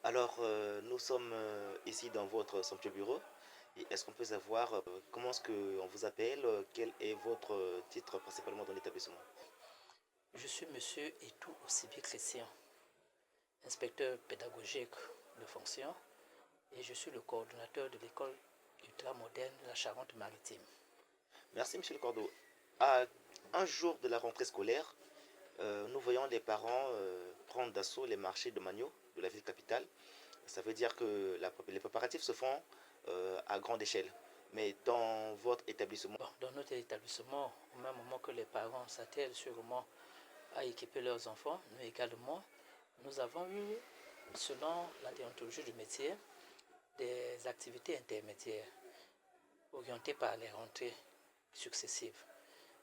Alors, nous sommes ici dans votre somptueux bureau. Et est-ce qu'on peut savoir comment est-ce qu'on vous appelle, quel est votre titre principalement dans l'établissement? Je suis Monsieur Etou Osibi Christian, inspecteur pédagogique de fonction, et je suis le coordonnateur de l'école ultramoderne de la Charente-Maritime. Merci, Monsieur le Cordeau. À un jour de la rentrée scolaire, nous voyons les parents prendre d'assaut les marchés de Magno, de la ville capitale. Ça veut dire que les préparatifs se font à grande échelle. Mais dans votre établissement... Bon, dans notre établissement, au même moment que les parents s'attellent sûrement à équiper leurs enfants, nous également, nous avons eu, selon la déontologie du métier, des activités intermédiaires orientées par les rentrées successives.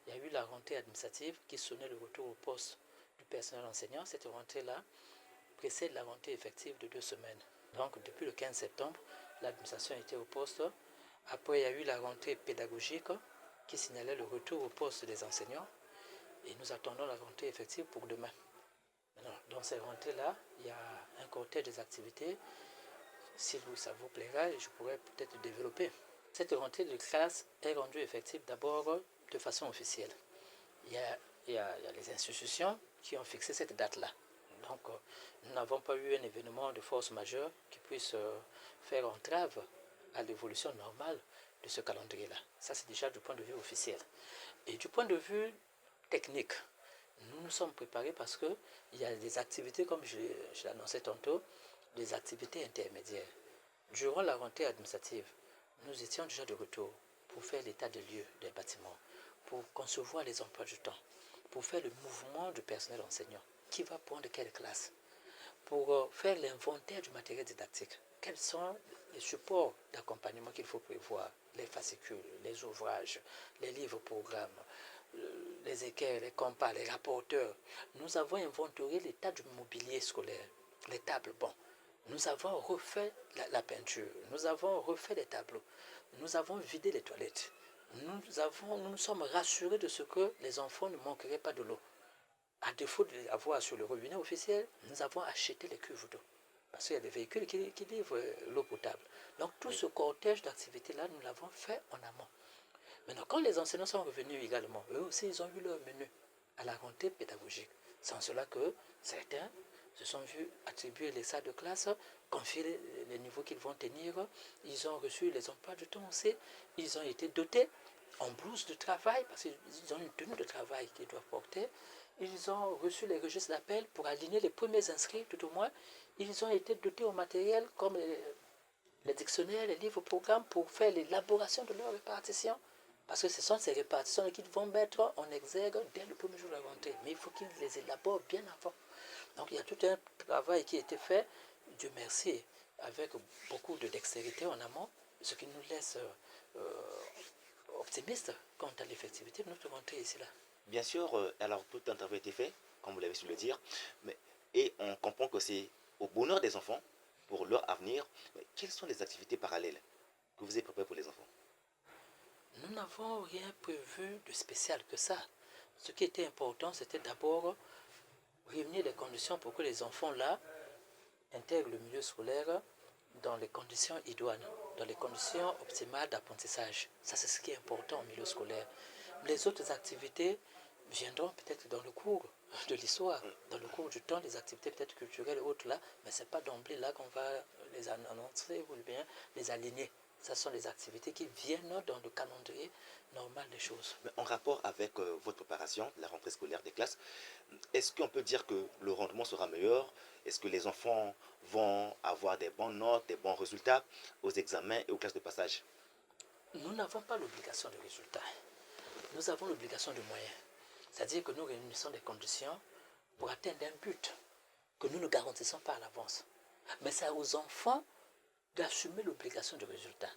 Il y a eu la rentrée administrative qui sonnait le retour au poste du personnel enseignant. Cette rentrée-là précède la rentrée effective de 2 semaines. Donc, depuis le 15 septembre, l'administration était au poste. Après, il y a eu la rentrée pédagogique qui signalait le retour au poste des enseignants. Et nous attendons la rentrée effective pour demain. Maintenant, dans ces rentrées-là, il y a un cortège des activités. Si ça vous plaira, je pourrais peut-être développer. Cette rentrée de classe est rendue effective d'abord de façon officielle. Il y a les institutions qui ont fixé cette date-là. Donc, nous n'avons pas eu un événement de force majeure qui puisse faire entrave à l'évolution normale de ce calendrier-là. Ça, c'est déjà du point de vue officiel. Et du point de vue technique, nous nous sommes préparés parce qu'il y a des activités, comme je l'annonçais tantôt, des activités intermédiaires. Durant la rentrée administrative, nous étions déjà de retour pour faire l'état des lieux des bâtiments, pour concevoir les emplois du temps, pour faire le mouvement du personnel enseignant. Qui va prendre quelle classe? Pour faire l'inventaire du matériel didactique. Quels sont les supports d'accompagnement qu'il faut prévoir? Les fascicules, les ouvrages, les livres programmes, les équerres, les compas, les rapporteurs. Nous avons inventorié l'état du mobilier scolaire, les tables, bon. Nous avons refait la peinture, nous avons refait les tableaux, nous avons vidé les toilettes. Nous nous sommes rassurés de ce que les enfants ne manqueraient pas de l'eau. À défaut d'avoir sur le robinet officiel, nous avons acheté les cuves d'eau. Parce qu'il y a des véhicules qui livrent l'eau potable. Donc tout Oui. ce cortège d'activités-là, nous l'avons fait en amont. Maintenant, quand les enseignants sont revenus également, eux aussi, ils ont eu leur menu à la rentrée pédagogique. Sans cela que certains se sont vus attribuer les salles de classe, confier les niveaux qu'ils vont tenir. Ils ont reçu les emplois du temps aussi. Ils ont été dotés en blouse de travail, parce qu'ils ont une tenue de travail qu'ils doivent porter. Ils ont reçu les registres d'appel pour aligner les premiers inscrits, tout au moins. Ils ont été dotés au matériel comme les dictionnaires, les livres, programmes pour faire l'élaboration de leur répartition. Parce que ce sont ces répartitions qu'ils vont mettre en exergue dès le premier jour de la rentrée. Mais il faut qu'ils les élaborent bien avant. Donc il y a tout un travail qui a été fait, Dieu merci, avec beaucoup de dextérité en amont, ce qui nous laisse optimistes quant à l'effectivité de notre rentrée ici-là. Bien sûr, alors tout un travail a été fait, comme vous l'avez su le dire, mais, et on comprend que c'est au bonheur des enfants, pour leur avenir. Mais quelles sont les activités parallèles que vous avez préparées pour les enfants? Nous n'avons rien prévu de spécial que ça. Ce qui était important, c'était d'abord réunir les conditions pour que les enfants là intègrent le milieu scolaire dans les conditions idoines, dans les conditions optimales d'apprentissage. Ça, c'est ce qui est important au milieu scolaire. Les autres activités viendront peut-être dans le cours de l'histoire, dans le cours du temps, les activités peut-être culturelles et autres là, mais ce n'est pas d'emblée là qu'on va les annoncer ou bien les aligner. Ce sont les activités qui viennent dans le calendrier normal des choses. Mais en rapport avec votre préparation, la rentrée scolaire des classes, est-ce qu'on peut dire que le rendement sera meilleur? Est-ce que les enfants vont avoir des bonnes notes, des bons résultats aux examens et aux classes de passage? Nous n'avons pas l'obligation de résultat. Nous avons l'obligation de moyens. C'est-à-dire que nous réunissons des conditions pour atteindre un but que nous ne garantissons pas à l'avance. Mais c'est aux enfants d'assumer l'obligation de résultat.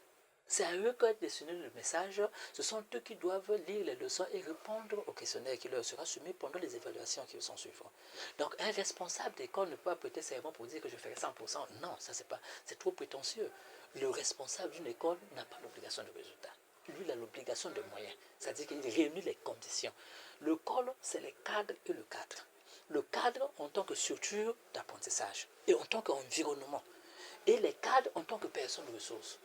C'est à eux qu'est destiné le message. Ce sont eux qui doivent lire les leçons et répondre au questionnaire qui leur sera soumis pendant les évaluations qui s'en suivront. Donc un responsable d'école ne peut pas prêter serment pour dire que je ferai 100%. Non, ça c'est trop prétentieux. Le responsable d'une école n'a pas l'obligation de résultat. Lui, il a l'obligation de moyens. C'est-à-dire qu'il réunit les conditions. Le col, c'est les cadres et le cadre. le cadre en tant que structure d'apprentissage et en tant qu'environnement. Et les cadres en tant que personnes de ressources.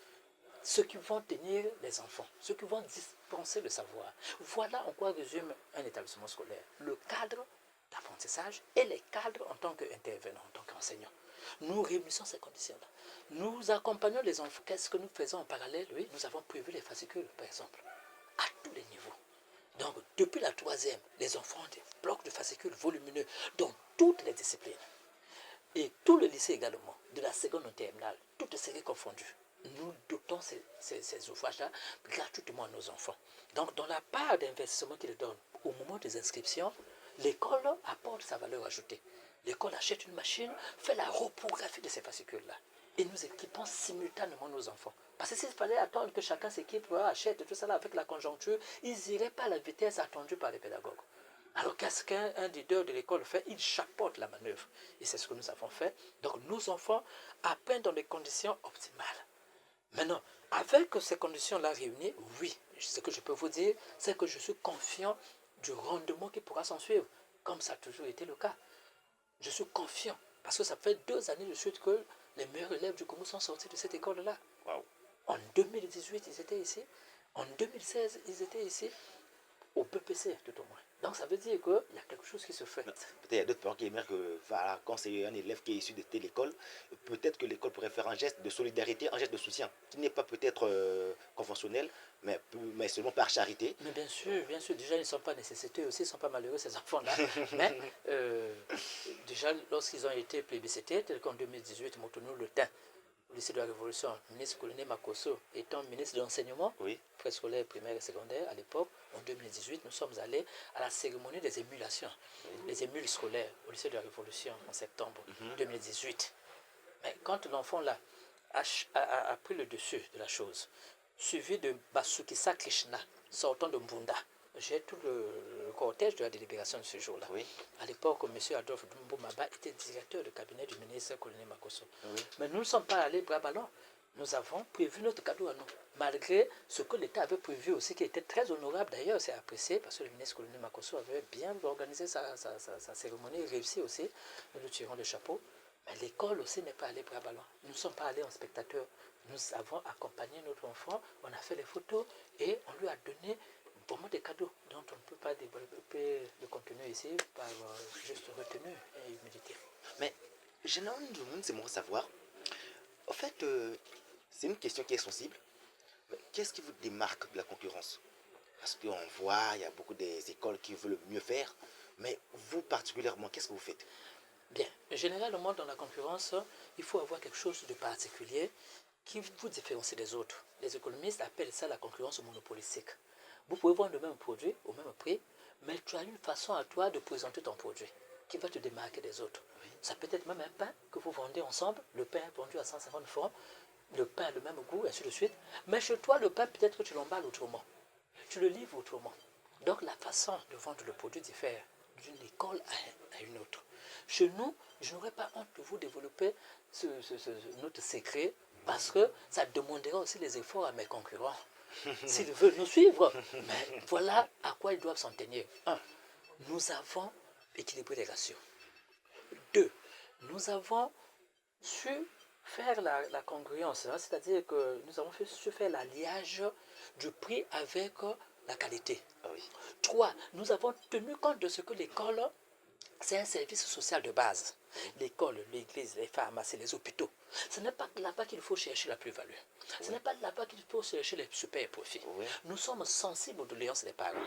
Ceux qui vont tenir les enfants, ceux qui vont dispenser le savoir. Voilà en quoi résume un établissement scolaire. Le cadre d'apprentissage et les cadres en tant qu'intervenants, en tant qu'enseignants. Nous réunissons ces conditions-là. Nous accompagnons les enfants. Qu'est-ce que nous faisons en parallèle? Oui, nous avons prévu les fascicules, par exemple, à tous les niveaux. Donc, depuis la troisième, les enfants ont des blocs de fascicules volumineux dans toutes les disciplines. Et tout le lycée également, de la seconde au terminale, toutes séries confondues. Nous dotons ces ouvrages-là gratuitement à nos enfants. Donc, dans la part d'investissement qu'ils donnent au moment des inscriptions, l'école apporte sa valeur ajoutée. L'école achète une machine, fait la reprographie de ces fascicules-là. Et nous équipons simultanément nos enfants. Parce que s'il fallait attendre que chacun s'équipe, achète tout ça là avec la conjoncture, ils n'iraient pas à la vitesse attendue par les pédagogues. Alors qu'est-ce qu'un leader de l'école fait? Il chapeaute la manœuvre. Et c'est ce que nous avons fait. Donc nos enfants apprennent dans des conditions optimales. Maintenant, avec ces conditions-là réunies, oui, ce que je peux vous dire, c'est que je suis confiant du rendement qui pourra s'en suivre, comme ça a toujours été le cas. Je suis confiant, parce que ça fait 2 années de suite que les meilleurs élèves du Congo sont sortis de cette école-là. Wow. En 2018, ils étaient ici. En 2016, ils étaient ici. Au PPC, tout au moins. Donc ça veut dire qu'il y a quelque chose qui se fait. Peut-être il y a d'autres parents qui aimeraient que, voilà, quand c'est un élève qui est issu de telle école, peut-être que l'école pourrait faire un geste de solidarité, un geste de soutien, qui n'est pas peut-être conventionnel, mais seulement par charité. Mais bien sûr, déjà ils ne sont pas nécessités aussi, ils ne sont pas malheureux ces enfants-là. Mais déjà lorsqu'ils ont été plébiscités, tel qu'en 2018, Motonou Le Tin, au lycée de la Révolution, ministre Colonel Makosso étant ministre de l'enseignement, Oui. préscolaire, primaire et secondaire à l'époque, en 2018, nous sommes allés à la cérémonie des émulations, les émules scolaires au lycée de la Révolution en septembre 2018. Mais quand l'enfant là a pris le dessus de la chose, suivi de Basukisa Krishna, sortant de Mbunda, j'ai tout le cortège de la délibération de ce jour-là. Oui. À l'époque, M. Adolphe Dumbo Maba était directeur de cabinet du ministre colonel Makosso. Oui. Mais nous ne sommes pas allés bras ballants. Nous avons prévu notre cadeau à nous. Malgré ce que l'État avait prévu aussi, qui était très honorable d'ailleurs, c'est apprécié, parce que le ministre colonel Makosso avait bien organisé sa cérémonie, réussi aussi. Nous lui tirons le chapeau. Mais l'école aussi n'est pas allée bras ballants. Nous ne sommes pas allés en spectateur. Nous avons accompagné notre enfant, on a fait les photos et on lui a donné vraiment des cadeaux dont on ne peut pas développer le contenu ici par juste retenue et humilité. Mais généralement, c'est bon à savoir. En fait, c'est une question qui est sensible. Qu'est-ce qui vous démarque de la concurrence? Parce qu'on voit, il y a beaucoup des écoles qui veulent mieux faire. Mais vous particulièrement, qu'est-ce que vous faites? Bien, généralement dans la concurrence, il faut avoir quelque chose de particulier qui vous différencie des autres. Les économistes appellent ça la concurrence monopolistique. Vous pouvez vendre le même produit au même prix, mais tu as une façon à toi de présenter ton produit qui va te démarquer des autres. Oui. Ça peut être même un pain que vous vendez ensemble, le pain est vendu à 150 francs, le pain a le même goût, ainsi de suite. Mais chez toi, le pain, peut-être que tu l'emballes autrement. Tu le livres autrement. Donc la façon de vendre le produit diffère d'une école à une autre. Chez nous, je n'aurais pas honte de vous développer notre secret parce que ça demandera aussi les efforts à mes concurrents. S'ils veulent nous suivre, mais voilà à quoi ils doivent s'en tenir. 1. Nous avons équilibré les ratios. 2. Nous avons su faire la congruence, hein, c'est-à-dire que nous avons su faire l'alliage du prix avec la qualité. Ah oui. 3. Nous avons tenu compte de ce que l'école, c'est un service social de base. L'école, l'église, les pharmacies, les hôpitaux. Ce n'est pas là-bas qu'il faut chercher la plus-value. Ce n'est pas là-bas qu'il faut chercher les super profits. Oui. Nous sommes sensibles aux doléances des parents.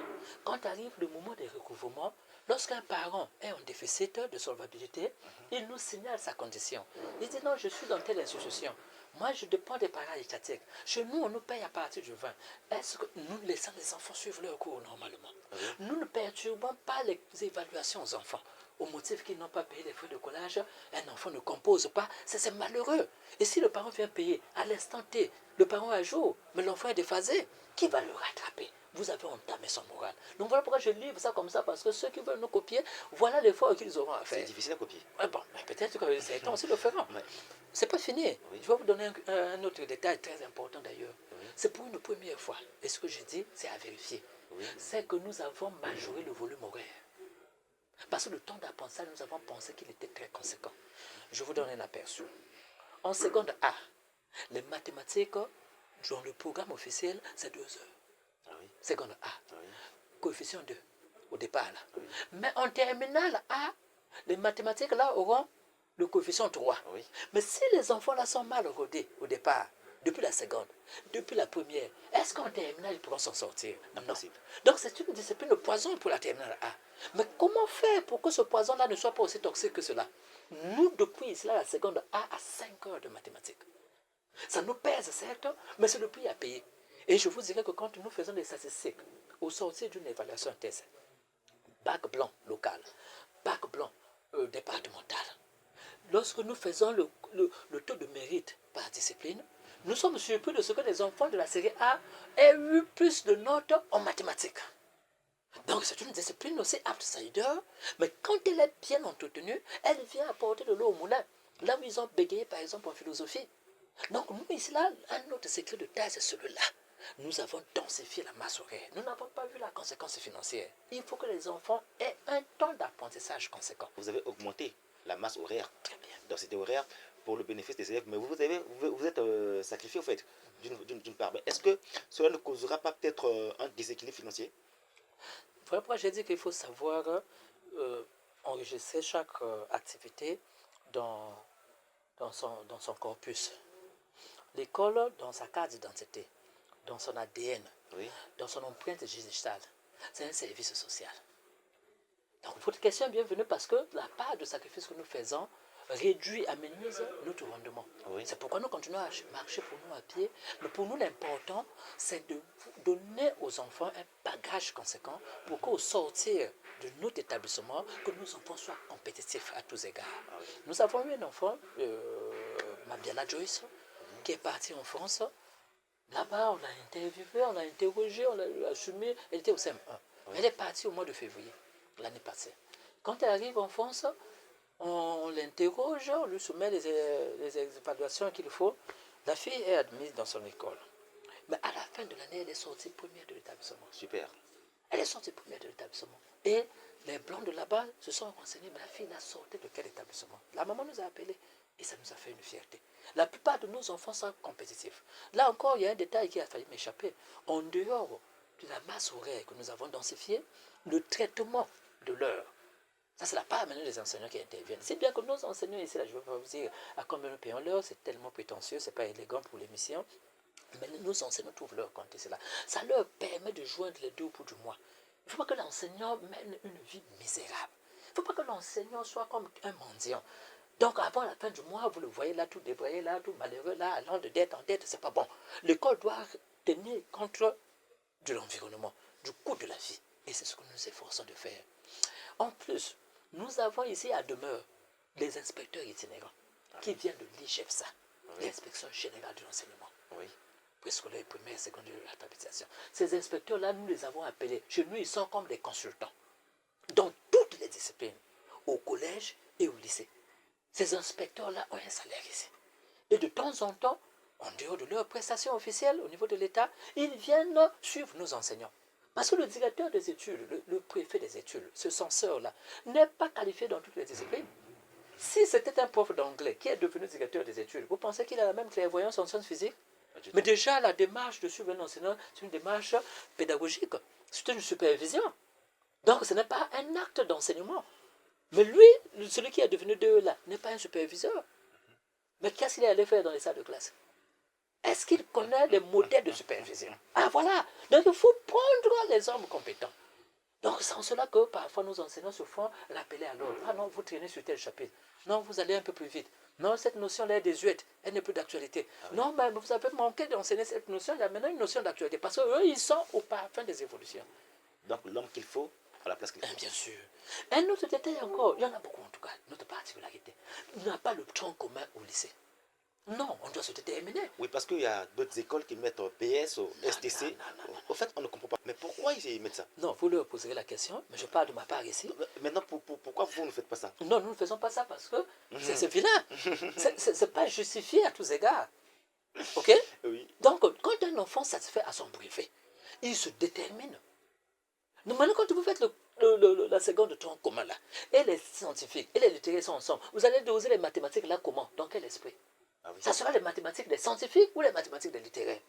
Quand arrive le moment des recouvrements, lorsqu'un parent est en déficit de solvabilité, il nous signale sa condition. Il dit non, je suis dans telle institution. Moi, je dépends des parents étatiques. Chez nous, on nous paye à partir du 20. Est-ce que nous laissons les enfants suivre leur cours normalement? Nous ne perturbons pas les évaluations aux enfants. Au motif qu'ils n'ont pas payé les frais de collage, un enfant ne compose pas, c'est malheureux. Et si le parent vient payer à l'instant T, le parent à jour, mais l'enfant est déphasé, qui va le rattraper? Vous avez entamé son moral. Donc voilà pourquoi je livre ça comme ça, parce que ceux qui veulent nous copier, voilà l'effort qu'ils auront à faire. C'est difficile à copier. Bon, peut-être que certains aussi le feront. Ouais. C'est pas fini. Oui. Je vais vous donner un autre détail très important d'ailleurs. Oui. C'est pour une première fois. Et ce que je dis, c'est à vérifier. Oui. C'est que nous avons majoré le volume horaire. Parce que le temps d'apprentissage, nous avons pensé qu'il était très conséquent. Je vous donne un aperçu. En seconde A, les mathématiques, dans le programme officiel, c'est 2 heures. Ah oui. Seconde A. Ah oui. Coefficient 2 au départ. Là. Ah oui. Mais en terminale A, les mathématiques là auront le coefficient 3. Ah oui. Mais si les enfants là sont mal rodés au départ, depuis la seconde, depuis la première, est-ce qu'en terminale ils pourront s'en sortir? Impossible. Non. Donc c'est une discipline de poison pour la terminale A. Mais comment faire pour que ce poison-là ne soit pas aussi toxique que cela? Nous, depuis ici, là, la seconde A à 5 heures de mathématiques. Ça nous pèse, certes, mais c'est le prix à payer. Et je vous dirais que quand nous faisons des statistiques, au sortir d'une évaluation thèse, bac blanc local, bac blanc départemental, lorsque nous faisons le taux de mérite par discipline, nous sommes surpris de ce que les enfants de la série A aient eu plus de notes en mathématiques. Donc c'est une discipline aussi outsider, mais quand elle est bien entretenue, elle vient apporter de l'eau au moulin. Là où ils ont bégayé par exemple en philosophie. Donc nous ici là, un autre secret de thèse c'est celui-là. Nous avons densifié la masse horaire. Nous n'avons pas vu la conséquence financière. Il faut que les enfants aient un temps d'apprentissage conséquent. Vous avez augmenté la masse horaire, Très bien. densité horaire, pour le bénéfice des élèves, mais vous êtes sacrifié au fait, d'une part. Mais est-ce que cela ne causera pas peut-être un déséquilibre financier? Voilà pourquoi j'ai dit qu'il faut savoir enregistrer chaque activité dans son corpus. L'école, dans sa carte d'identité, dans son ADN, Oui. dans son empreinte digitale, c'est un service social. Donc votre question est bienvenue parce que la part de sacrifice que nous faisons réduit, amenuise notre rendement. Oui. C'est pourquoi nous continuons à marcher pour nous à pied. Mais pour nous, l'important, c'est de donner aux enfants un bagage conséquent pour qu'au sortir de notre établissement, que nos enfants soient compétitifs à tous égards. Ah oui. Nous avons eu un enfant, Mabiala Joyce, qui est parti en France. Là-bas, on l'a interviewé, on l'a interrogé, on l'a assumé. Elle était au CM1. Oui. Elle est partie au mois de février, l'année passée. Quand elle arrive en France, on l'interroge, on lui soumet les évaluations qu'il faut. La fille est admise dans son école. Mais à la fin de l'année, elle est sortie première de l'établissement. Super. Elle est sortie première de l'établissement. Et les blancs de là-bas se sont renseignés, mais la fille la sortie de quel établissement? La maman nous a appelés et ça nous a fait une fierté. La plupart de nos enfants sont compétitifs. Là encore, il y a un détail qui a failli m'échapper. En dehors de la masse horaire que nous avons densifiée, le traitement de l'heure. Ça, c'est la part maintenant des enseignants qui interviennent. C'est bien que nos enseignants ici, là, je ne vais pas vous dire à combien nous payons l'heure, c'est tellement prétentieux, ce n'est pas élégant pour l'émission. Mais nos enseignants trouvent leur compte ici, là. Ça leur permet de joindre les deux au bout du mois. Il ne faut pas que l'enseignant mène une vie misérable. Il ne faut pas que l'enseignant soit comme un mendiant. Donc avant la fin du mois, vous le voyez là, tout débraillé, là, tout malheureux, là, allant de dette en dette, c'est pas bon. L'école doit tenir compte de l'environnement, du coût de la vie. Et c'est ce que nous nous efforçons de faire. En plus, nous avons ici à demeure les inspecteurs itinérants qui viennent de l'IGEFSA, l'Inspection générale de l'enseignement. Oui. Préscolaire, primaire, secondaire, l'alphabétisation. Ces inspecteurs-là, nous les avons appelés. Chez nous, ils sont comme des consultants. Dans toutes les disciplines, au collège et au lycée. Ces inspecteurs-là ont un salaire ici. Et de temps en temps, en dehors de leurs prestations officielles au niveau de l'État, ils viennent suivre nos enseignants. Parce que le directeur des études, le préfet des études, ce censeur-là, n'est pas qualifié dans toutes les disciplines. Si c'était un prof d'anglais qui est devenu directeur des études, vous pensez qu'il a la même clairvoyance en sciences physiques? Mais déjà, la démarche de suivre un enseignant, c'est une démarche pédagogique. C'est une supervision. Donc, ce n'est pas un acte d'enseignement. Mais lui, celui qui est devenu de là, n'est pas un superviseur. Mais qu'est-ce qu'il est allé faire dans les salles de classe? Est-ce qu'il connaît les modèles de supervision? Ah voilà. Donc il faut prendre les hommes compétents. Donc c'est en cela que parfois nos enseignants se font l'appeler à l'ordre. Ah non, vous traînez sur tel chapitre. Non, vous allez un peu plus vite. Non, cette notion-là est désuète. Elle n'est plus d'actualité. Ah oui. Non, mais vous avez manqué d'enseigner cette notion. Il y a maintenant une notion d'actualité. Parce qu'eux, ils sont au parfum des évolutions. Donc l'homme qu'il faut à la place qu'il faut. Bien sûr. Un autre détail encore, il y en a beaucoup en tout cas, notre particularité. Il n'y a pas le tronc commun au lycée. Non, on doit se déterminer. Oui, parce qu'il y a d'autres écoles qui mettent PS, STC. Au fait, on ne comprend pas. Mais pourquoi ils mettent ça? Non, vous leur poserez la question, mais je parle de ma part ici. Maintenant, pourquoi vous ne faites pas ça? Non, nous ne faisons pas ça parce que c'est vilain. Ce n'est pas justifié à tous égards. Ok? Oui. Donc, quand un enfant satisfait à son brevet, il se détermine. Donc, maintenant, quand vous faites la seconde tronc commun là, et les scientifiques, et les littéraires sont ensemble, vous allez doser les mathématiques là comment? Dans quel esprit? Ah oui. Ça sera les mathématiques des scientifiques ou les mathématiques des littéraires?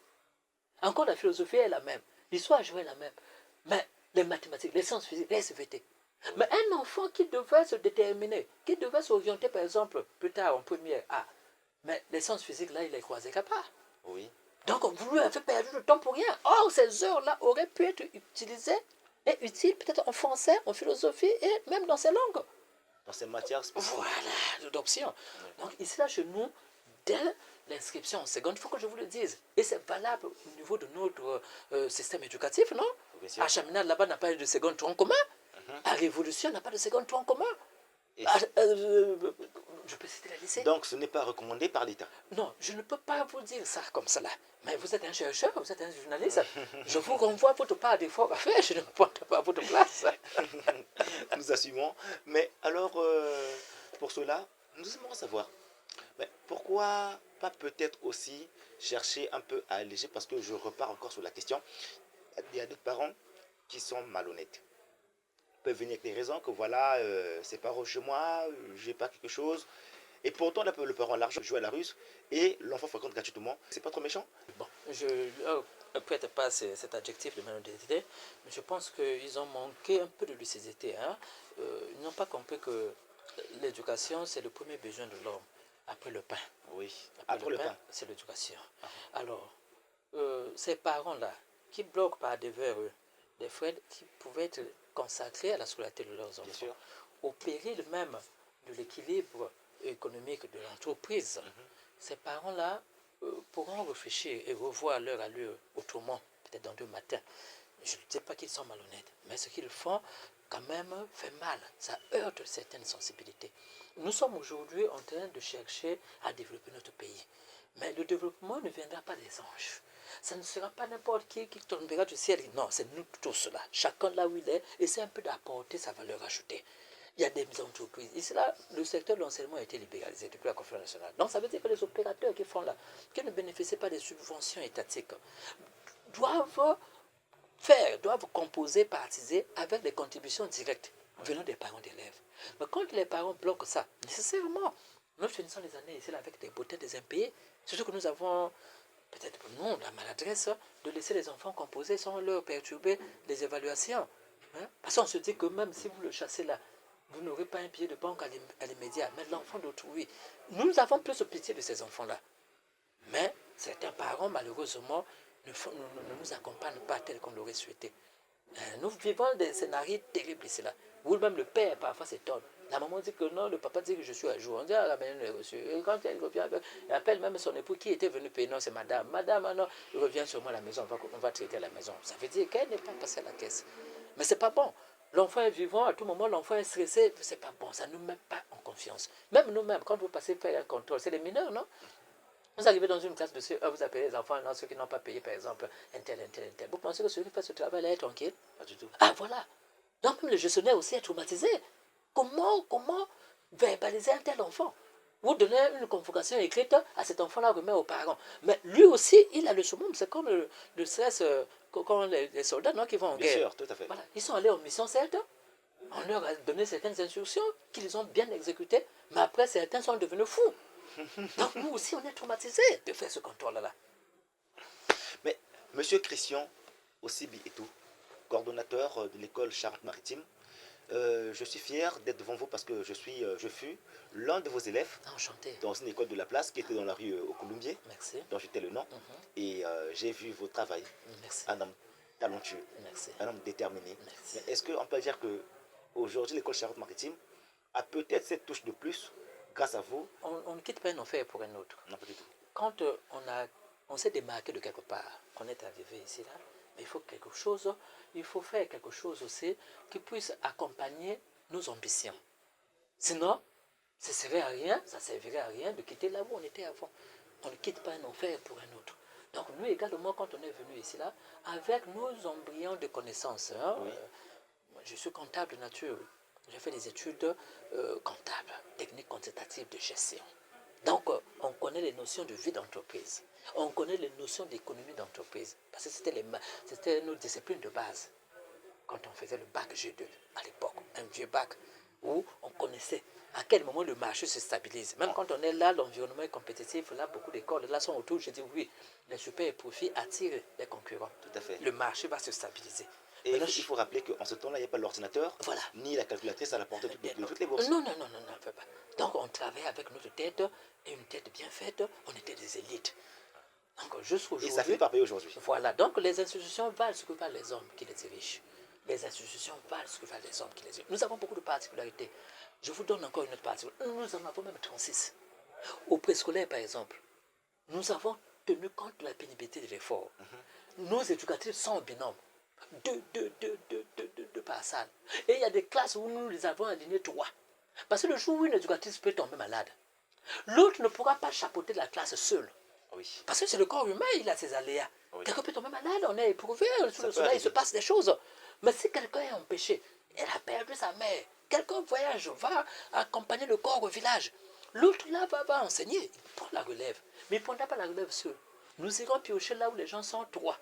Encore la philosophie est la même, l'histoire est la même, mais les mathématiques, les sciences physiques, les SVT. Oui. Mais un enfant qui devait se déterminer, qui devait s'orienter par exemple plus tard en première A, mais les sciences physiques là, il les croisait qu'à part. Oui. Donc vous lui avez perdu le temps pour rien. Or, ces heures-là auraient pu être utilisées et utiles peut-être en français, en philosophie et même dans ces langues. Dans ces matières spécifiques. Voilà, d'option. Oui. Donc ici là chez nous, dès l'inscription en seconde, il faut que je vous le dise. Et c'est valable au niveau de notre système éducatif, non? À Chaminade, là-bas, n'a pas de second tronc commun. À Révolution, n'a pas de second tronc commun. Je peux citer la lycée. Donc ce n'est pas recommandé par l'État. Non, je ne peux pas vous dire ça comme cela. Mais vous êtes un chercheur, vous êtes un journaliste. Je vous renvoie votre part d'effort à faire, je ne prends pas votre place. Nous assumons. Mais alors, pour cela, nous aimerions savoir, mais pourquoi pas peut-être aussi chercher un peu à alléger, parce que je repars encore sur la question, il y a d'autres parents qui sont malhonnêtes. Peuvent venir avec des raisons que voilà, c'est pas chez moi, j'ai pas quelque chose. Et pourtant, le parent a l'argent, joue à la ruse et l'enfant fréquente gratuitement. C'est pas trop méchant? Bon, je peut-être pas cet adjectif de malhonnêteté, mais je pense qu'ils ont manqué un peu de lucidité. Hein. Ils n'ont pas compris que l'éducation, c'est le premier besoin de l'homme, après le pain. Oui, après le pain. C'est l'éducation. Alors, ces parents-là, qui bloquent par devers des frais qui pouvaient être consacrés à la scolarité de leurs enfants, au péril même de l'équilibre économique de l'entreprise, ces parents-là pourront réfléchir et revoir leur allure autrement, peut-être dans 2 matins. Je ne dis pas qu'ils sont malhonnêtes, mais ce qu'ils font quand même fait mal, ça heurte certaines sensibilités. Nous sommes aujourd'hui en train de chercher à développer notre pays, mais le développement ne viendra pas des anges. Ça ne sera pas n'importe qui tombera du ciel. Non, c'est nous tous là. Chacun là où il est, essaie un peu d'apporter sa valeur ajoutée. Il y a des entreprises. Ici, là, le secteur de l'enseignement a été libéralisé depuis la conférence nationale. Donc, ça veut dire que les opérateurs qui font là, qui ne bénéficient pas des subventions étatiques, doivent composer, partiser avec des contributions directes venant des parents d'élèves. Mais quand les parents bloquent ça, nécessairement, nous finissons les années ici là, avec des beautés des impayés. Surtout que nous avons, peut-être pour nous, la maladresse de laisser les enfants composer sans leur perturber les évaluations. Hein? Parce qu'on se dit que même si vous le chassez là, vous n'aurez pas un billet de banque à l'immédiat. Mais l'enfant d'autrui, nous avons plus de pitié de ces enfants-là. Mais certains parents, malheureusement, ne nous accompagnent pas tel qu'on l'aurait souhaité. Nous vivons des scénarios terribles ici là. Où même le père parfois s'étonne. La maman dit que non, le papa dit que je suis à jour. On dit ah la maison est reçue. Et quand elle revient, elle appelle même son époux qui était venu payer. Non, c'est madame. Madame, ah non, il revient sur moi à la maison, on va traiter la maison. Ça veut dire qu'elle n'est pas passée à la caisse. Mais c'est pas bon. L'enfant est vivant, à tout moment, l'enfant est stressé, c'est pas bon, ça ne nous met pas en confiance. Même nous-mêmes, quand vous passez faire un contrôle, c'est les mineurs, non? Vous arrivez dans une classe de CE1, vous appelez les enfants, non, ceux qui n'ont pas payé, par exemple, un tel. Vous pensez que celui qui fait ce travail-là est tranquille? Pas du tout. Ah, voilà. Donc, même le gestionnaire aussi est traumatisé. Comment verbaliser un tel enfant? Vous donnez une convocation écrite à cet enfant-là, remet aux parents. Mais lui aussi, il a le summum. C'est comme le stress quand les soldats non, qui vont en guerre. Bien sûr, tout à fait. Voilà. Ils sont allés en mission, certes. On leur a donné certaines instructions qu'ils ont bien exécutées. Mais après, certains sont devenus fous. Donc, nous aussi, on est traumatisés de faire ce contrôle-là. Mais, monsieur Christian Osibi et tout, coordonnateur de l'école Charente-Maritime, je suis fier d'être devant vous parce que je fus l'un de vos élèves. Enchanté. Dans une école de la place qui était dans la rue au Colombier. Merci. Dont j'étais le nom. Et j'ai vu votre travail. Merci. Un homme talentueux. Merci. Un homme déterminé. Merci. Est-ce qu'on peut dire que aujourd'hui l'école Charente-Maritime a peut-être cette touche de plus grâce à vous? On ne quitte pas un enfer pour un autre. Non, pas du tout. Quand on s'est démarqué de quelque part, qu'on est arrivé ici, là, mais il faut faire quelque chose aussi qui puisse accompagner nos ambitions. Sinon, ça servirait à rien de quitter là où on était avant. On ne quitte pas un enfer pour un autre. Donc nous également, quand on est venu ici, là, avec nos embryons de connaissances, hein, oui. Je suis comptable de nature, j'ai fait des études comptables, techniques quantitatives de gestion. Donc, on connaît les notions de vie d'entreprise. On connaît les notions d'économie d'entreprise. Parce que c'était nos disciplines de base. quand on faisait le bac G2 à l'époque, un vieux bac, où on connaissait à quel moment le marché se stabilise. Même quand on est là, l'environnement est compétitif, là, beaucoup d'écoles là sont autour, je dis oui, les super profits attirent les concurrents. Tout à fait. Le marché va se stabiliser. Et il faut rappeler qu'en ce temps-là, il n'y a pas l'ordinateur, voilà, ni la calculatrice à la portée de toutes les bourses. non, on ne peut pas. Donc on travaillait avec notre tête, et une tête bien faite, on était des élites. Donc jusqu'aujourd'hui. Et ça finit par payer aujourd'hui. Voilà, donc les institutions valent ce que valent les hommes qui les dirigent. Les institutions valent ce que valent les hommes qui les dirigent. Nous avons beaucoup de particularités. Je vous donne encore une autre particularité. Nous en avons même 36. Au préscolaire, par exemple, nous avons tenu compte de la pénibilité de l'effort. Nos éducatrices sont en binôme. Deux par salle. Et il y a des classes où nous les avons alignés 3. Parce que le jour où une éducatrice peut tomber malade, l'autre ne pourra pas chapeauter la classe seule. Oui. Parce que c'est le corps humain, il a ses aléas. Oui. Quelqu'un peut tomber malade, on est éprouvé, sous le soleil, il se passe des choses. Mais si quelqu'un est empêché, elle a perdu sa mère, quelqu'un voyage, va accompagner le corps au village, l'autre là va enseigner, il prend la relève. Mais il ne prendra pas la relève seul. Nous irons piocher là où les gens sont 3.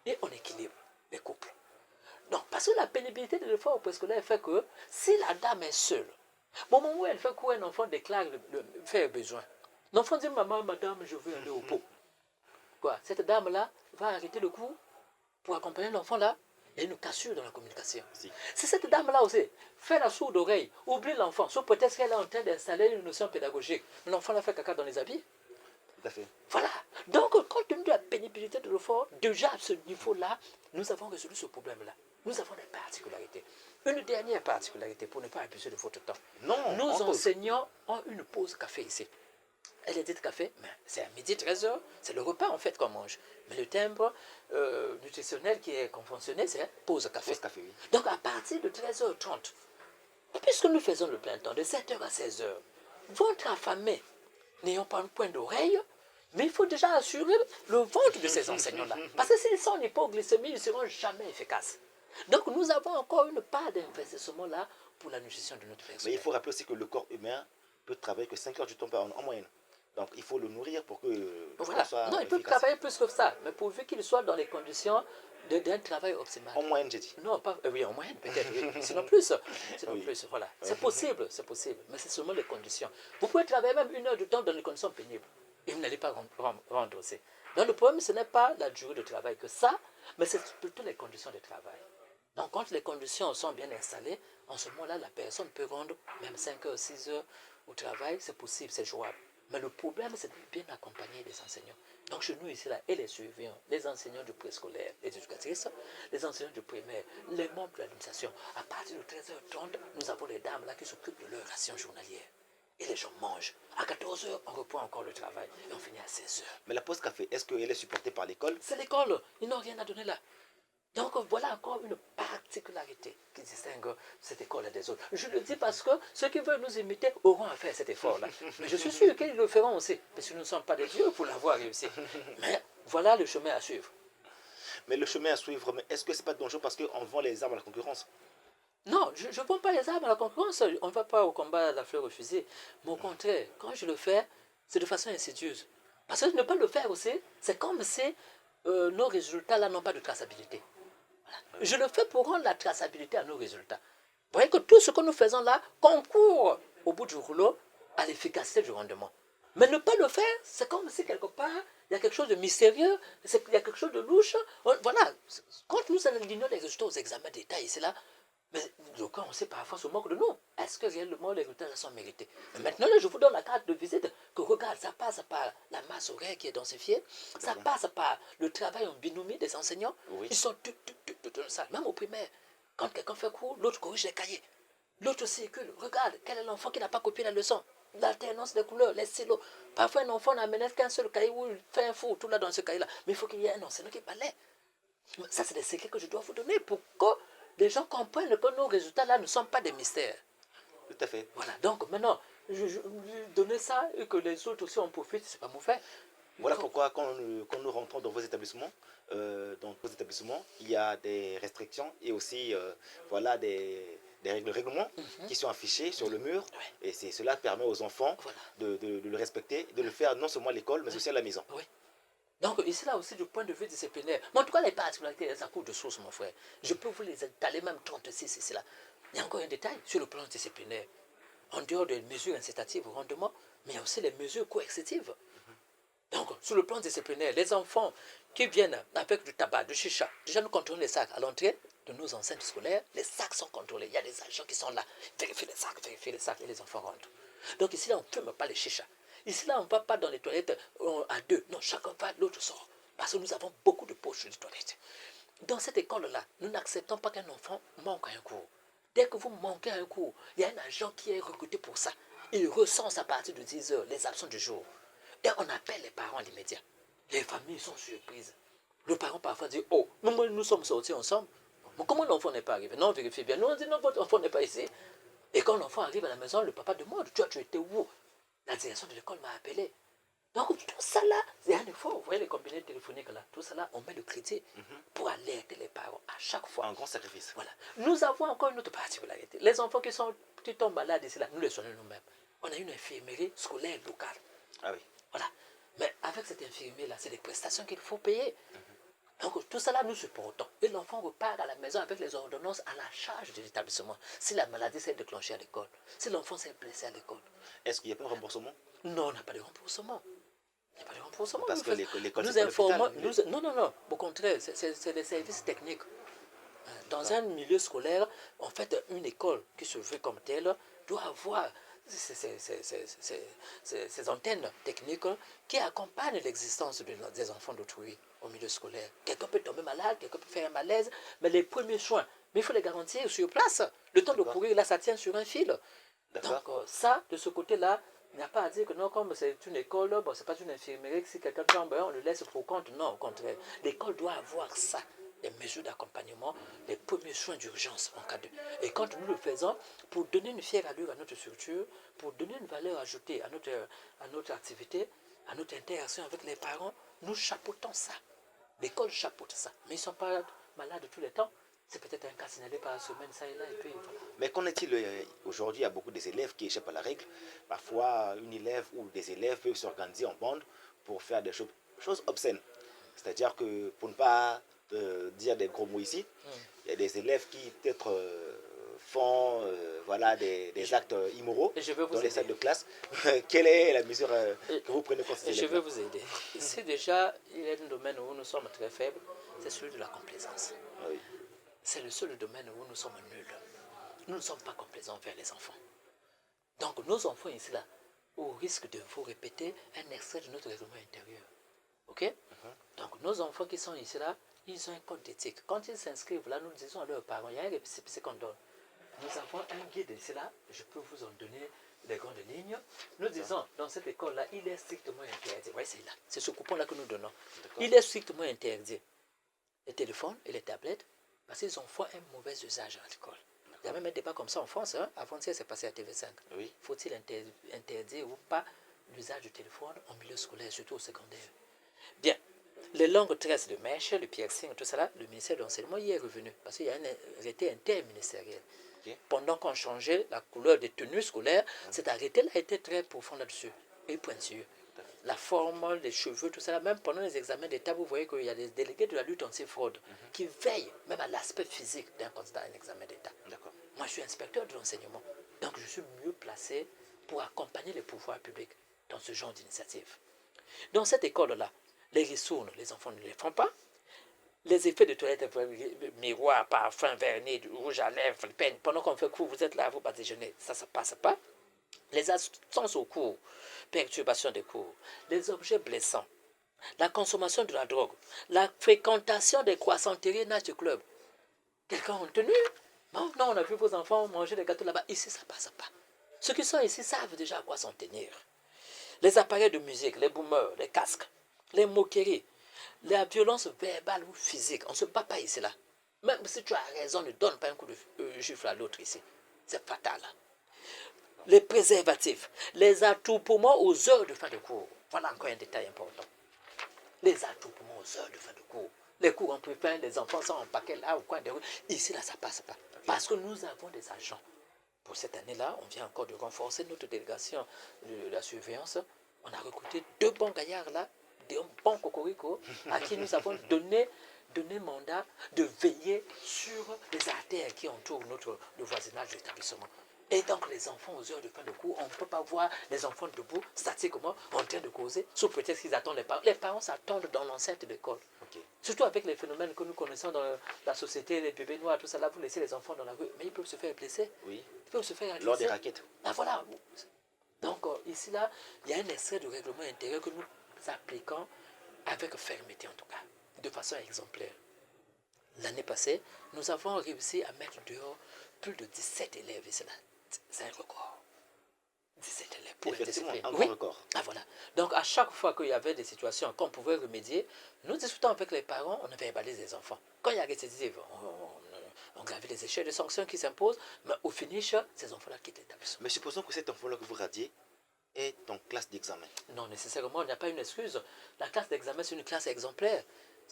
Et on équilibre les couples. Donc, parce que la pénibilité de l'effort préscolaire fait que si la dame est seule, au moment où elle fait quoi, un enfant déclare faire besoin. L'enfant dit, maman, madame, je veux aller au pot. Quoi, cette dame-là va arrêter le cours pour accompagner l'enfant là. Il y a une cassure dans la communication. Si cette dame-là aussi fait la sourde oreille, oublie l'enfant, sauf peut-être qu'elle est en train d'installer une notion pédagogique. L'enfant l'a fait caca dans les habits. Tout à fait. Voilà. Donc, compte tenu de la pénibilité de l'effort, déjà à ce niveau-là, nous avons résolu ce problème-là. Nous avons des particularités. Une dernière particularité, pour ne pas abuser de votre temps. Non, nos enseignants ont une pause café ici. Elle est dite café, mais c'est à midi 13h, c'est le repas en fait qu'on mange. Mais le timbre nutritionnel qui est conventionné, c'est pause café. Pause café, oui. Donc à partir de 13h30, puisque nous faisons le plein temps de 7h à 16h, votre affamé, n'ayant pas un point d'oreille, mais il faut déjà assurer le ventre de ces enseignants-là. Parce que s'ils sont en hypoglycémie, ils ne seront jamais efficaces. Donc nous avons encore une part d'investissement là pour la nutrition de notre personnel. Mais il faut rappeler aussi que le corps humain peut travailler que 5 heures du temps en moyenne. Donc il faut le nourrir pour que voilà. soit non, il peut travailler plus que ça, mais pourvu qu'il soit dans les conditions d'un travail optimal. En moyenne, j'ai dit. Non, pas, oui, en moyenne peut-être, oui. Sinon plus. Sinon Oui. plus, voilà. C'est possible, mais c'est seulement les conditions. Vous pouvez travailler même 1 heure de temps dans les conditions pénibles et vous n'allez pas rendre aussi. Donc le problème, ce n'est pas la durée de travail que ça, mais c'est plutôt les conditions de travail. Donc quand les conditions sont bien installées, en ce moment-là, la personne peut rendre même 5 heures, 6 heures au travail, c'est possible, c'est jouable. Mais le problème, c'est de bien accompagner les enseignants. Donc chez nous ici, là, et les surveillants, les enseignants du préscolaire, les éducatrices, les enseignants du primaire, les membres de l'administration, à partir de 13h30, nous avons les dames là qui s'occupent de leur ration journalière. Et les gens mangent. À 14h, on reprend encore le travail et on finit à 16h. Mais la pause café, est-ce qu'elle est supportée par l'école? C'est l'école, ils n'ont rien à donner là. Donc voilà encore une particularité qui distingue cette école des autres. Je le dis parce que ceux qui veulent nous imiter auront à faire cet effort-là. Mais je suis sûr qu'ils le feront aussi, parce que nous ne sommes pas des dieux pour l'avoir réussi. Mais voilà le chemin à suivre. Mais le chemin à suivre, mais est-ce que ce n'est pas dangereux parce qu'on vend les armes à la concurrence? Non, je ne vends pas les armes à la concurrence. On ne va pas au combat à la fleur au fusil. Mais au contraire, quand je le fais, c'est de façon insidieuse. Parce que ne pas le faire aussi, c'est comme si nos résultats là n'ont pas de traçabilité. Voilà. Je le fais pour rendre la traçabilité à nos résultats. Vous voyez que tout ce que nous faisons là concourt au bout du rouleau à l'efficacité du rendement. Mais ne pas le faire, c'est comme si quelque part, il y a quelque chose de mystérieux, il y a quelque chose de louche. Voilà, quand nous alignons les résultats aux examens d'État ici là, mais donc on sait parfois se moque de nous. Est-ce que réellement les résultats sont mérités? Mais maintenant, là, je vous donne la carte de visite que regarde, ça passe par la masse horaire qui est densifiée, ça passe par le travail en binomie des enseignants. Oui. Ils sont tout dans la salle, même au primaire. Quand quelqu'un fait cours, l'autre corrige les cahiers. L'autre circule. Regarde, quel est l'enfant qui n'a pas copié la leçon? L'alternance des couleurs, les stylos. Parfois, un enfant n'amène qu'un seul cahier où il fait un four tout là dans ce cahier-là. Mais il faut qu'il y ait un enseignant qui balaie. Ça, c'est des secrets que je dois vous donner pour que les gens comprennent que nos résultats là ne sont pas des mystères. Tout à fait. Voilà, donc maintenant, donner ça et que les autres aussi en profitent, c'est pas mauvais. Voilà pourquoi quand nous rentrons dans vos établissements, il y a des restrictions et aussi voilà, des règlements qui sont affichés sur le mur. Et cela permet aux enfants de le respecter, de le faire non seulement à l'école, mais aussi à la maison. Oui. Donc, ici, là aussi, du point de vue disciplinaire, mais en tout cas, les particularités, ça court de source, mon frère. Je peux vous les étaler, même 36 ici, là. Il y a encore un détail sur le plan disciplinaire. En dehors des mesures incitatives au rendement, mais il y a aussi les mesures coercitives. Donc, sur le plan disciplinaire, les enfants qui viennent avec du tabac, du chicha, déjà nous contrôlons les sacs à l'entrée de nos enceintes scolaires, les sacs sont contrôlés. Il y a des agents qui sont là, vérifient les sacs et les enfants rentrent. Donc ici, là, on ne fume pas les chichas. Ici, là, on ne va pas dans les toilettes à deux. Non, chacun va, l'autre sort. Parce que nous avons beaucoup de poches sur les toilettes. Dans cette école-là, nous n'acceptons pas qu'un enfant manque à un cours. Dès que vous manquez à un cours, il y a un agent qui est recruté pour ça. Il recense à partir de 10 heures les absents du jour. Et on appelle les parents à l'immédiat. Les familles sont surprises. Le parent parfois dit, oh, nous sommes sortis ensemble. Mais comment l'enfant n'est pas arrivé? Non, vérifiez bien. Nous, on dit, non, votre enfant n'est pas ici. Et quand l'enfant arrive à la maison, le papa demande, tu étais où? La direction de l'école m'a appelé. Donc tout ça là, c'est un effort. Vous voyez les combinés téléphoniques là, tout ça là, on met le crédit pour alerter les parents à chaque fois. Un grand sacrifice. Voilà. Nous avons encore une autre particularité. Les enfants qui tombent malades ici là, nous les soignons nous-mêmes. On a une infirmerie scolaire locale. Ah oui. Voilà. Mais avec cette infirmière là, c'est des prestations qu'il faut payer. Donc tout ça là, nous supportons. Et l'enfant repart à la maison avec les ordonnances à la charge de l'établissement. Si la maladie s'est déclenchée à l'école, si l'enfant s'est blessé à l'école. Est-ce qu'il n'y a pas de remboursement? Non, on n'a pas de remboursement. Il n'y a pas de remboursement. Parce que l'école, nous c'est pas informons. l'hôpital. Non. Au contraire, c'est des services techniques. Dans un milieu scolaire, en fait, une école qui se veut comme telle doit avoir ces antennes techniques qui accompagnent l'existence des enfants d'autrui au milieu scolaire. Quelqu'un peut tomber malade, quelqu'un peut faire un malaise, mais les premiers soins, mais il faut les garantir sur place. Le temps de courir, là, ça tient sur un fil. Donc ça, de ce côté-là, il n'y a pas à dire que non, comme c'est une école, bon, c'est pas une infirmerie, si quelqu'un tombe, on le laisse pour compte. Non, au contraire. L'école doit avoir ça, les mesures d'accompagnement, les premiers soins d'urgence en cas de... Et quand nous le faisons, pour donner une fière allure à notre structure, pour donner une valeur ajoutée à notre activité, à notre interaction avec les parents, nous chapeautons ça. L'école chapeaute ça. Mais ils ne sont pas malades tous les temps. C'est peut-être un cas signalé par semaine, ça et là, et puis voilà. Mais qu'en est-il aujourd'hui? Il y a beaucoup des élèves qui échappent à la règle. Parfois, une élève ou des élèves peuvent s'organiser en bande pour faire des choses obscènes. C'est-à-dire que, pour ne pas dire des gros mots ici, il y a des élèves qui peut-être font voilà, des actes immoraux dans les salles de classe. Quelle est la mesure que vous prenez pour ces élèves? Je vais vous aider. Ici déjà, il y a un domaine où nous sommes très faibles, c'est celui de la complaisance. Oui. C'est le seul domaine où nous sommes nuls. Nous ne sommes pas complaisants vers les enfants. Donc nos enfants ici là, au risque de vous répéter un extrait de notre règlement intérieur. Ok? Donc nos enfants qui sont ici là, ils ont un code d'éthique. Quand ils s'inscrivent là, nous disons à leurs parents, il y a un récépissé qu'on donne. Nous avons un guide ici là, je peux vous en donner les grandes lignes. Nous disons, dans cette école-là, il est strictement interdit. Oui, c'est là. C'est ce coupon-là que nous donnons. Il est strictement interdit. Les téléphones et les tablettes, parce qu'ils en font un mauvais usage à l'école. Il y a même un débat comme ça en France. Hein? Avant-hier, c'est passé à TV5. Oui. Faut-il interdire ou pas l'usage du téléphone en milieu scolaire, surtout au secondaire? Bien. Les longues tresses de mèche, le piercing, tout ça là, le ministère de l'enseignement y est revenu. Parce qu'il y a un arrêté interministériel. Okay. Pendant qu'on changeait la couleur des tenues scolaires, cet arrêté-là était très profond là-dessus et pointu. La forme, les cheveux, tout ça là, même pendant les examens d'État, vous voyez qu'il y a des délégués de la lutte anti-fraude qui veillent même à l'aspect physique d'un candidat à un examen d'État. Moi, je suis inspecteur de l'enseignement, donc je suis mieux placé pour accompagner les pouvoirs publics dans ce genre d'initiative. Dans cette école-là, les ristournes, les enfants ne les font pas. Les effets de toilette, miroir, parfum, vernis, rouge à lèvres, peine, pendant qu'on fait cours, vous êtes là, vous badigeonnez, ça ne passe pas. Les absences au cours, perturbation des cours, les objets blessants, la consommation de la drogue, la fréquentation des croissanteries Nature Club. Quelqu'un a tenu? Non, on a vu vos enfants manger des gâteaux là-bas. Ici, ça ne passe pas. Ceux qui sont ici savent déjà à quoi s'en tenir. Les appareils de musique, les boomers, les casques, les moqueries, la violence verbale ou physique. On ne se bat pas ici là. Même si tu as raison, ne donne pas un coup de gifle à l'autre ici. C'est fatal. Les préservatifs, les attroupements aux heures de fin de cours. Voilà encore un détail important. Les attroupements aux heures de fin de cours. Les cours entre fins, les enfants sont en paquet là, au coin des rues. Ici, là, ça ne passe pas. Parce que nous avons des agents. Pour cette année-là, on vient encore de renforcer notre délégation de la surveillance. On a recruté 2 bons gaillards là, d'un bon cocorico à qui nous avons donné mandat de veiller sur les artères qui entourent le voisinage de l'établissement. Et donc les enfants aux heures de fin de cours, on ne peut pas voir les enfants debout, statiquement, en train de causer, sous prétexte qu'ils attendent les parents. Les parents s'attendent dans l'enceinte de l'école. Okay. Surtout avec les phénomènes que nous connaissons dans la société, les bébés noirs, tout ça, là, vous laissez les enfants dans la rue, mais ils peuvent se faire blesser. Oui. Ils peuvent se faire agresser. Lors des raquettes. Ah voilà. Donc ici, là, il y a un extrait de règlement intérieur que nous appliquons avec fermeté en tout cas, de façon exemplaire. L'année passée, nous avons réussi à mettre dehors plus de 17 élèves. C'est un record. 17 élèves pour effectivement, indiscipline. Un grand record. Ah, voilà. Donc, à chaque fois qu'il y avait des situations qu'on pouvait remédier, nous discutons avec les parents, on verbalise les enfants. Quand il y a récidive, on gravit les échelles de sanctions qui s'imposent, mais au finish, ces enfants-là quittent l'établissement. Mais supposons que cet enfant-là que vous radiez est en classe d'examen. Non, nécessairement, il n'y a pas une excuse. La classe d'examen, c'est une classe exemplaire.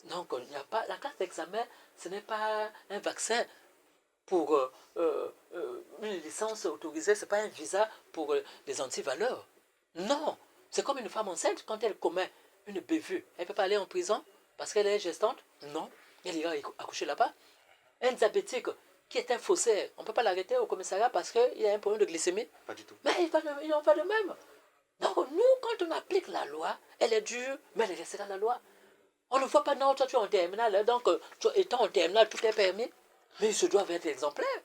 Donc, il n'y a pas, la classe d'examen, ce n'est pas un vaccin pour une licence autorisée, ce n'est pas un visa pour les antivaleurs. Non, c'est comme une femme enceinte, quand elle commet une bévue, elle ne peut pas aller en prison parce qu'elle est gestante. Non, elle ira accoucher là-bas. Un diabétique qui est un faussaire, on ne peut pas l'arrêter au commissariat parce qu'il a un problème de glycémie. Pas du tout. Mais il en va de même. Donc nous, quand on applique la loi, elle est dure, mais elle restera la loi. On ne voit pas, non, toi tu es en terminale, donc étant en terminale, tout est permis. Mais ils se doivent être exemplaires.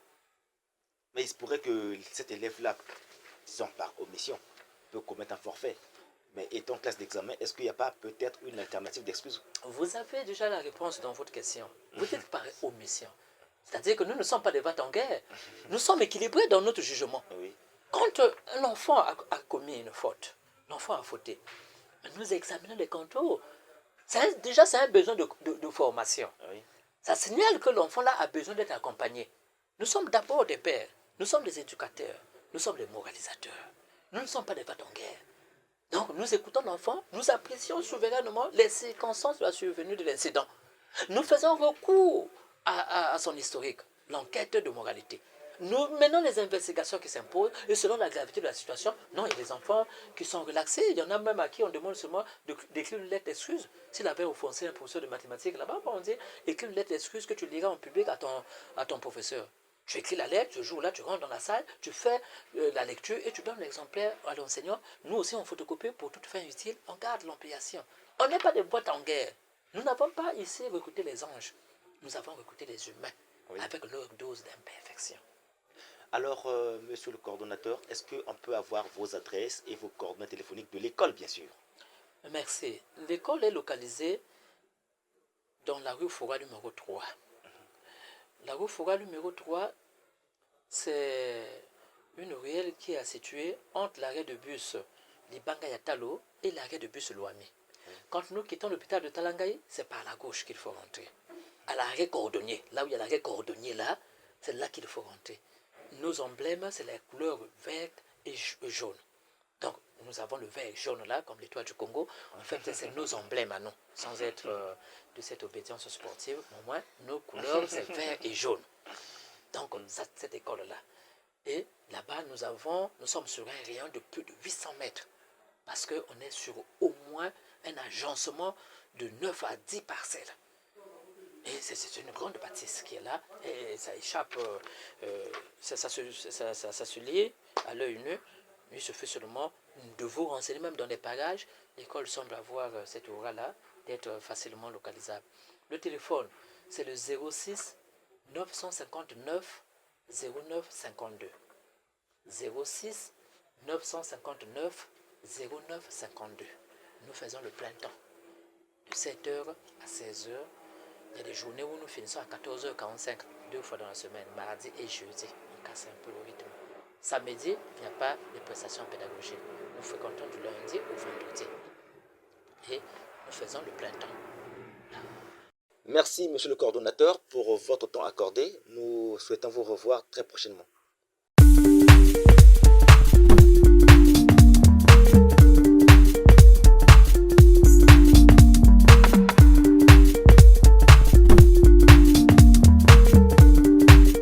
Mais il se pourrait que cet élève-là, disons par omission, peut commettre un forfait. Mais étant en classe d'examen, est-ce qu'il n'y a pas peut-être une alternative d'excuse? Vous avez déjà la réponse dans votre question. Vous dites par omission. C'est-à-dire que nous ne sommes pas des vats en guerre. Nous sommes équilibrés dans notre jugement. Oui. Quand un enfant a commis une faute, l'enfant a fauté, nous examinons les contours. Déjà, c'est un besoin de formation. Oui. Ça signale que l'enfant-là a besoin d'être accompagné. Nous sommes d'abord des pères, nous sommes des éducateurs, nous sommes des moralisateurs. Nous ne sommes pas des vats en guerre. Donc, nous écoutons l'enfant, nous apprécions souverainement les circonstances de la survenue de l'incident. Nous faisons recours à son historique, l'enquête de moralité. Nous menons les investigations qui s'imposent et selon la gravité de la situation, non, il y a des enfants qui sont relaxés. Il y en a même à qui on demande seulement d'écrire une lettre d'excuse. S'il avait offensé un professeur de mathématiques là-bas, on dit écris une lettre d'excuse que tu liras en public à ton professeur. Tu écris la lettre, ce jour-là, tu rentres dans la salle, tu fais la lecture et tu donnes l'exemplaire à l'enseignant. Nous aussi, on photocopie pour toute fin utile, on garde l'ampliation. On n'est pas des boîtes en guerre. Nous n'avons pas ici recruté les anges. Nous avons recruté les humains, oui, avec leur dose d'imperfection. Alors, monsieur le coordonnateur, est-ce qu'on peut avoir vos adresses et vos coordonnées téléphoniques de l'école, bien sûr? Merci. L'école est localisée dans la rue Fora numéro 3. La rue Fora numéro 3, c'est une ruelle qui est située entre l'arrêt de bus Libanga Yatalo et l'arrêt de bus Loami. Quand nous quittons l'hôpital de Talangaï, c'est par la gauche qu'il faut rentrer. À l'arrêt cordonnier, là où il y a l'arrêt cordonnier, là, c'est là qu'il faut rentrer. Nos emblèmes, c'est les couleurs verte et jaune. Donc, nous avons le vert et jaune là, comme l'étoile du Congo. En fait, c'est nos emblèmes à nous, sans être de cette obédience sportive. Au moins, nos couleurs, c'est vert et jaune. Donc, cette école-là. Et là-bas, nous sommes sur un rayon de plus de 800 mètres. Parce qu'on est sur au moins un agencement de 9 à 10 parcelles. Et c'est une grande bâtisse qui est là, et ça échappe, ça se lie à l'œil nu. Il se fait seulement de vous renseigner, même dans les parages. L'école semble avoir cette aura-là, d'être facilement localisable. Le téléphone, c'est le 06 959 09 52. 06 959 09 52. Nous faisons le plein temps, de 7h à 16h. Il y a des journées où nous finissons à 14h45, 2 fois dans la semaine, mardi et jeudi. On casse un peu le rythme. Samedi, il n'y a pas de prestations pédagogiques. Nous fréquentons du lundi au vendredi. Et nous faisons le plein temps. Merci, monsieur le coordonnateur, pour votre temps accordé. Nous souhaitons vous revoir très prochainement.